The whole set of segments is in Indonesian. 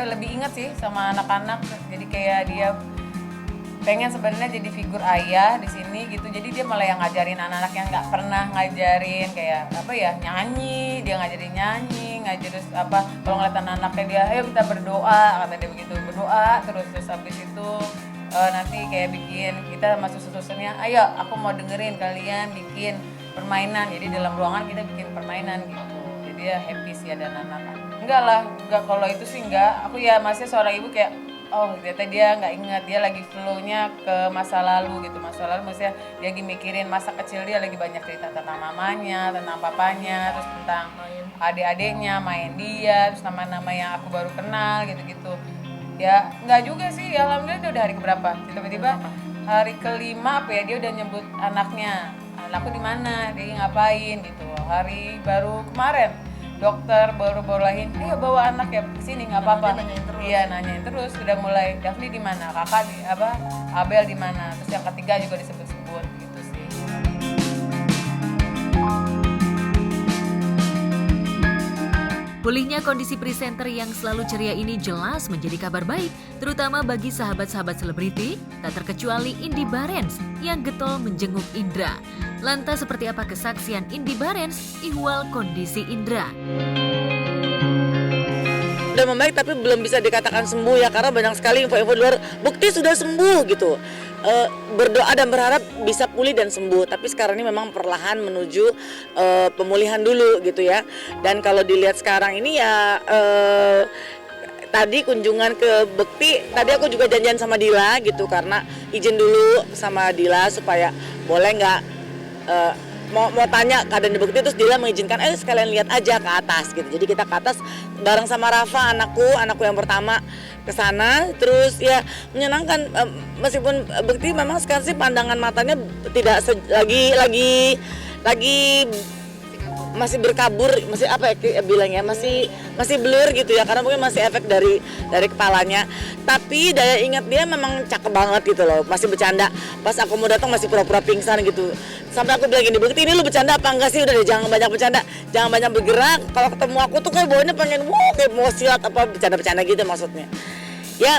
dia lebih inget sih sama anak-anak. Jadi kayak dia pengen sebenarnya jadi figur ayah di sini gitu. Jadi dia malah yang ngajarin anak-anak yang nggak pernah ngajarin kayak apa ya, nyanyi. Dia ngajarin nyanyi, ngajarin apa, kalau ngeliat anak-anaknya dia, ayo kita berdoa, kata dia begitu, berdoa terus habis itu nanti kayak bikin kita sama suster-susternya, ayo aku mau dengerin kalian bikin permainan. Jadi dalam ruangan kita bikin permainan gitu. Jadi ya happy sih ada anak-anak. Enggak lah, enggak, kalau itu sih enggak. Aku ya masih seorang ibu kayak oh ternyata dia nggak ingat, dia lagi flow-nya ke masa lalu gitu. Masa lalu maksudnya dia lagi mikirin masa kecil dia, lagi banyak cerita tentang mamanya, tentang papanya, terus tentang adik-adiknya, main dia, terus nama-nama yang aku baru kenal gitu-gitu. Ya nggak juga sih, ya alhamdulillah dia udah hari keberapa, tiba-tiba hari kelima apa ya, dia udah nyebut anaknya, anakku di mana, dia ngapain gitu. Hari baru kemarin dokter baru bolehin, ayo bawa anak ya ke sini nggak apa-apa. Iya nanyain terus, udah mulai Daphne di mana, kakak di apa, Abel di mana, terus yang ketiga juga disebut-sebut gitu sih. Pulihnya kondisi presenter yang selalu ceria ini jelas menjadi kabar baik, terutama bagi sahabat-sahabat selebriti, tak terkecuali Indy Barens yang getol menjenguk Indra. Lantas seperti apa kesaksian Indy Barens ihwal kondisi Indra? Udah membaik tapi belum bisa dikatakan sembuh ya, karena banyak sekali info-info di luar bukti sudah sembuh gitu. Berdoa dan berharap bisa pulih dan sembuh, tapi sekarang ini memang perlahan menuju pemulihan dulu gitu ya. Dan kalau dilihat sekarang ini ya tadi kunjungan ke Bekti, tadi aku juga janjian sama Dila gitu, karena izin dulu sama Dila supaya boleh nggak mau tanya keadaan di Bekti, terus Dila mengizinkan sekalian lihat aja ke atas gitu. Jadi kita ke atas bareng sama Rafa, anakku yang pertama ke sana. Terus ya menyenangkan, meskipun Bekti memang sekarang sih pandangan matanya tidak lagi masih berkabur, masih apa ya bilangnya, masih blur gitu ya, karena mungkin masih efek dari kepalanya. Tapi daya ingat dia memang cakep banget gitu loh, masih bercanda. Pas aku mau datang masih pura-pura pingsan gitu. Sampai aku bilang gini, Bekti ini lu bercanda apa enggak sih? Udah deh, jangan banyak bercanda, jangan banyak bergerak. Kalau ketemu aku tuh kayak bawanya pengen kayak mau silat apa, bercanda-bercanda gitu maksudnya. Ya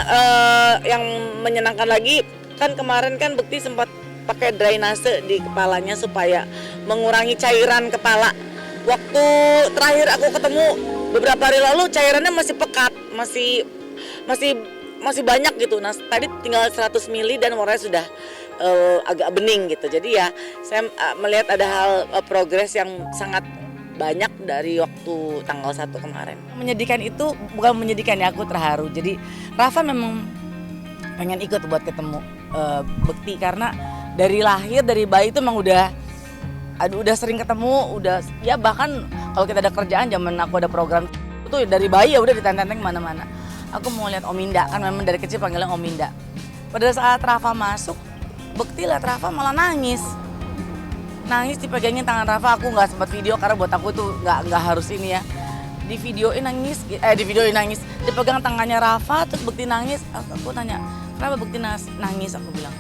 yang menyenangkan lagi kan kemarin kan Bekti sempat pakai drainase di kepalanya supaya mengurangi cairan kepala. Waktu terakhir aku ketemu beberapa hari lalu cairannya masih pekat, masih banyak gitu. Nah tadi tinggal 100 mili dan warnanya sudah agak bening gitu. Jadi ya saya melihat ada hal progres yang sangat banyak dari waktu tanggal 1 kemarin. Menyedihkan itu bukan menyedihkan ya, aku terharu. Jadi Rafa memang pengen ikut buat ketemu Bekti, karena dari lahir, dari bayi itu memang udah sering ketemu, udah ya bahkan kalau kita ada kerjaan, zaman aku ada program itu dari bayi ya udah ditenteng kemana-mana. Aku mau lihat Ominda, kan memang dari kecil panggilnya Ominda. Pada saat Rafa masuk, Bekti lihat Rafa malah nangis dipegangin tangan Rafa. Aku nggak sempat video karena buat aku tuh nggak harus ini ya, di videoin nangis, dipegang tangannya Rafa terus Bekti nangis. Aku tanya, kenapa Bekti nangis? Aku bilang,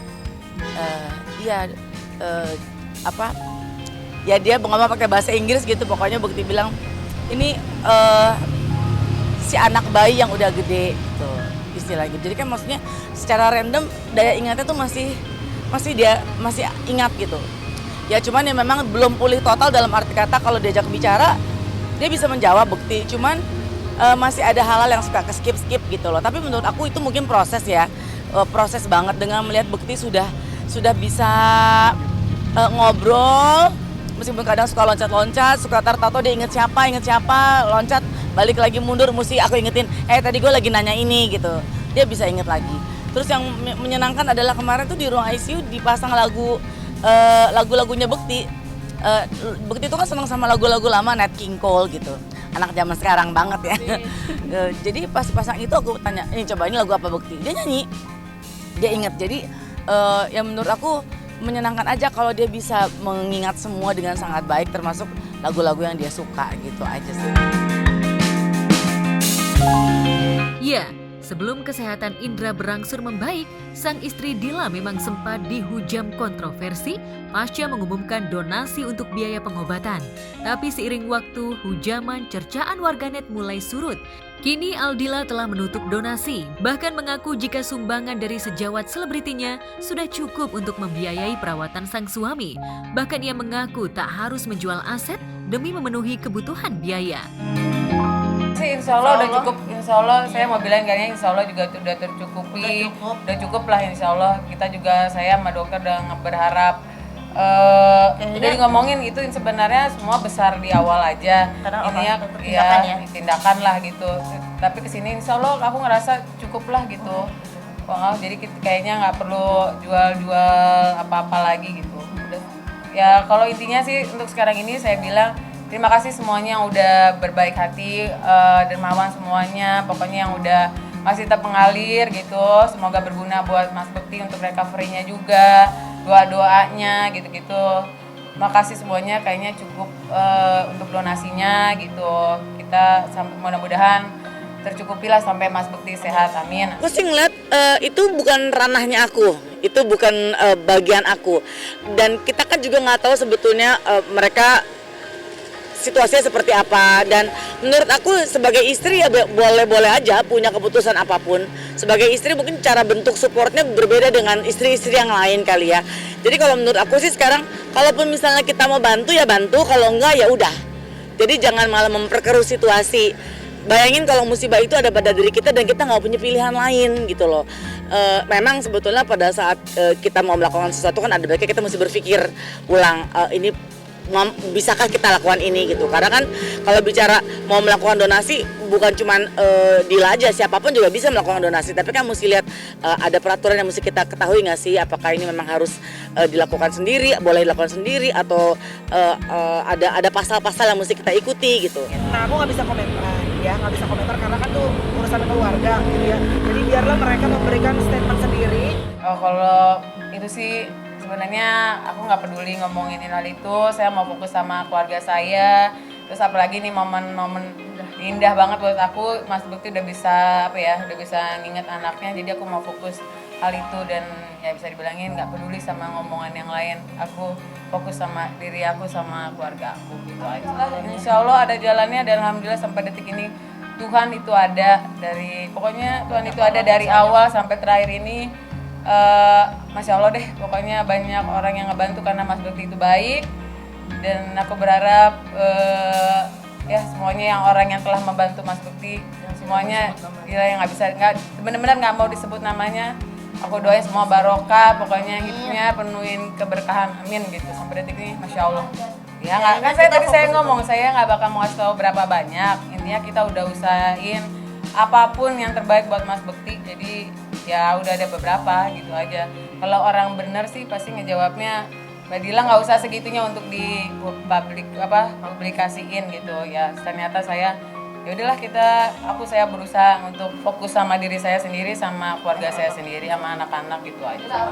iya ya dia ngomong pakai bahasa Inggris gitu, pokoknya Bekti bilang ini si anak bayi yang udah gede gitu istilahnya. Jadi kan maksudnya secara random daya ingatnya tuh masih ingat gitu. Ya cuman ya memang belum pulih total dalam arti kata, kalau diajak bicara dia bisa menjawab Bekti, cuman masih ada hal-hal yang suka ke skip gitu loh. Tapi menurut aku itu mungkin proses ya, proses banget dengan melihat Bekti sudah bisa ngobrol. Meskipun kadang suka loncat-loncat, suka tato dia inget siapa, loncat, balik lagi mundur, mesti aku ingetin, tadi gue lagi nanya ini gitu. Dia bisa inget lagi. Terus yang menyenangkan adalah kemarin tuh di ruang ICU dipasang lagu-lagunya Bekti. Bekti itu kan senang sama lagu-lagu lama, Nat King Cole gitu. Anak zaman sekarang banget ya. Jadi pas pasang itu aku tanya, ini coba ini lagu apa Bekti? Dia nyanyi, dia inget. Jadi yang menurut aku menyenangkan aja kalau dia bisa mengingat semua dengan sangat baik, termasuk lagu-lagu yang dia suka gitu aja sih. Ya, Sebelum kesehatan Indra berangsur membaik, sang istri Dila memang sempat dihujam kontroversi pasca mengumumkan donasi untuk biaya pengobatan. Tapi seiring waktu, hujaman cercaan warganet mulai surut. Kini Aldila telah menutup donasi, bahkan mengaku jika sumbangan dari sejawat selebritinya sudah cukup untuk membiayai perawatan sang suami. Bahkan ia mengaku tak harus menjual aset demi memenuhi kebutuhan biaya. Insya Allah udah cukup, insya Allah saya mau bilang kayaknya insya Allah juga udah tercukupi, udah cukup lah insya Allah. Kita juga, saya sama dokter udah berharap, udah ngomongin itu sebenarnya semua besar di awal aja. Ininya ya tindakan lah gitu. Tapi kesini insya Allah aku ngerasa cukup lah gitu. Jadi kayaknya nggak perlu jual-jual apa-apa lagi gitu. Udah. Ya kalau intinya sih untuk sekarang ini saya bilang terima kasih semuanya yang udah berbaik hati, dermawan semuanya, pokoknya yang udah masih tetap mengalir gitu. Semoga berguna buat Mas Bekti untuk recovery-nya juga, doa-doanya gitu-gitu. Makasih semuanya, kayaknya cukup untuk donasinya gitu. Kita mudah-mudahan tercukupilah sampai Mas Bekti sehat, amin. Aku sih ngeliat itu bukan ranahnya aku, itu bukan bagian aku. Dan kita kan juga nggak tahu sebetulnya mereka situasinya seperti apa, dan menurut aku sebagai istri ya boleh-boleh aja punya keputusan apapun. Sebagai istri mungkin cara bentuk supportnya berbeda dengan istri-istri yang lain kali ya. Jadi kalau menurut aku sih sekarang kalaupun misalnya kita mau bantu ya bantu, kalau enggak ya udah. Jadi jangan malah memperkeruh situasi. Bayangin kalau musibah itu ada pada diri kita dan kita nggak punya pilihan lain gitu loh. Memang sebetulnya pada saat kita mau melakukan sesuatu kan ada baiknya kita mesti berpikir ulang, ini bisakah kita lakukan ini gitu. Karena kan kalau bicara mau melakukan donasi bukan cuman Dila aja, siapapun juga bisa melakukan donasi, tapi kan mesti lihat ada peraturan yang mesti kita ketahui nggak sih, apakah ini memang harus dilakukan sendiri, boleh dilakukan sendiri, atau ada pasal-pasal yang mesti kita ikuti gitu. Nah aku nggak bisa komentar ya, nggak bisa komentar karena kan tuh urusan keluarga gitu ya, jadi biarlah mereka memberikan statement sendiri. Kalau itu sih sebenarnya aku nggak peduli ngomongin hal itu, saya mau fokus sama keluarga saya. Terus apalagi nih momen-momen indah banget buat aku, Mas Bekti udah bisa udah bisa nginget anaknya, jadi aku mau fokus hal itu. Dan ya bisa dibilangin nggak peduli sama ngomongan yang lain, aku fokus sama diri aku sama keluarga aku gitu aja. Insya Allah ada jalannya, dan alhamdulillah sampai detik ini Tuhan itu ada pokoknya Tuhan itu ada dari awal sampai terakhir ini. Masya Allah deh, pokoknya banyak orang yang ngebantu karena Mas Bekti itu baik. Dan aku berharap ya semuanya yang orang yang telah membantu Mas Bekti, semuanya yang benar-benar nggak mau disebut namanya, aku doain semua barokah, pokoknya hidupnya penuhin keberkahan, amin gitu sampai detik ini. Masya Allah ya, nggak kan saya ngomong saya nggak bakal mau kasih tahu berapa banyak, intinya kita udah usahain apapun yang terbaik buat Mas Bekti. Jadi ya udah ada beberapa gitu aja. Kalau orang bener sih pasti ngejawabnya, Mbak Dila nggak usah segitunya untuk di publikasiin gitu ya. Ternyata saya ya udahlah saya berusaha untuk fokus sama diri saya sendiri, sama keluarga saya sendiri, sama anak-anak gitu aja.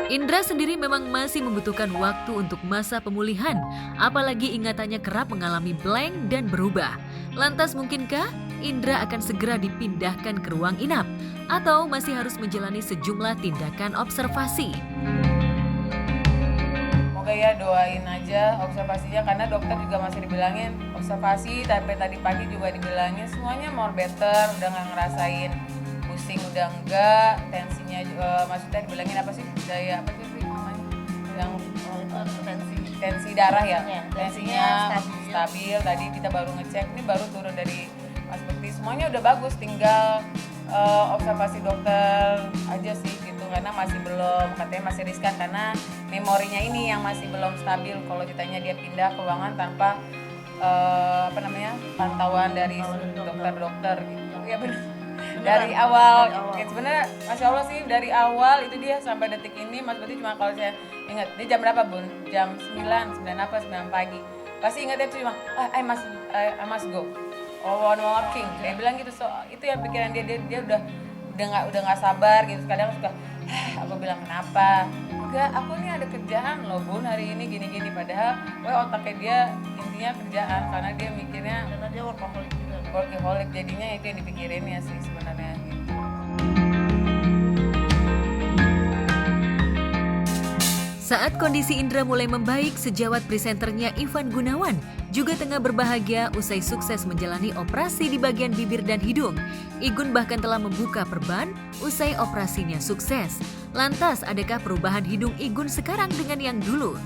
Indra sendiri memang masih membutuhkan waktu untuk masa pemulihan, apalagi ingatannya kerap mengalami blank dan berubah. Lantas mungkinkah Indra akan segera dipindahkan ke ruang inap atau masih harus menjalani sejumlah tindakan observasi? Semoga ya doain aja observasinya, karena dokter juga masih dibilangin observasi, sampai tadi pagi juga dibilangin semuanya more better, udah nggak ngerasain pusing, udah enggak, tensinya juga maksudnya dibilangin apa sih, daya apa sih namanya yang tensi darah ya, tensinya stabil. Tadi kita baru ngecek, ini baru turun dari Mas Bekti, semuanya udah bagus, tinggal observasi dokter aja sih gitu, karena masih belum, katanya masih riskan karena memorinya ini yang masih belum stabil. Kalau ditanya dia pindah ke ruangan tanpa pantauan dari dokter gitu ya, benar. Dari awal, ya sebenarnya Masya Allah sih dari awal itu dia sampai detik ini Mas Bekti cuma, kalau saya ingat, dia jam berapa Bun? Jam 9 apa 9 pagi. Pasti ingatnya itu cuma, I must go. One walking. Dia bilang gitu, so itu yang pikiran dia udah nggak sabar gitu. Kadang suka, aku bilang kenapa? Enggak, aku nih ada kerjaan loh Bun hari ini gini-gini, padahal otaknya dia intinya kerjaan, karena dia mikirnya Karena dia workaholic juga. workaholic, jadinya itu yang dipikirinnya sih sebenarnya gitu. Saat kondisi Indra mulai membaik, sejawat presenternya Ivan Gunawan juga tengah berbahagia usai sukses menjalani operasi di bagian bibir dan hidung. Igun bahkan telah membuka perban usai operasinya sukses. Lantas, adakah perubahan hidung Igun sekarang dengan yang dulu?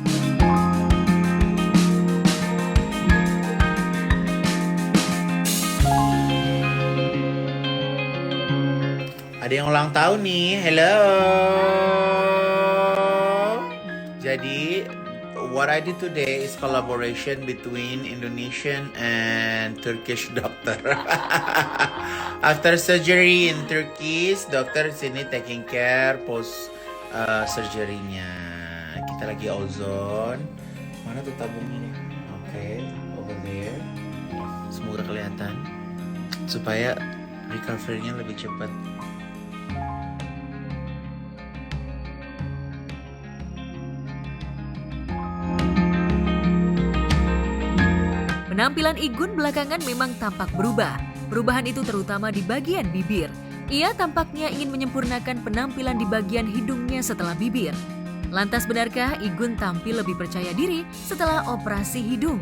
Ada yang ulang tahun nih, hello. Jadi, what I did today is collaboration between Indonesian and Turkish doctor. After surgery in Turkey, dokter sini taking care post surgery-nya. Kita lagi ozon. Mana tuh tabungnya? Oke, over there. Semoga kelihatan supaya recovery-nya lebih cepat. Penampilan Igun belakangan memang tampak berubah. Perubahan itu terutama di bagian bibir. Ia tampaknya ingin menyempurnakan penampilan di bagian hidungnya setelah bibir. Lantas benarkah Igun tampil lebih percaya diri setelah operasi hidung?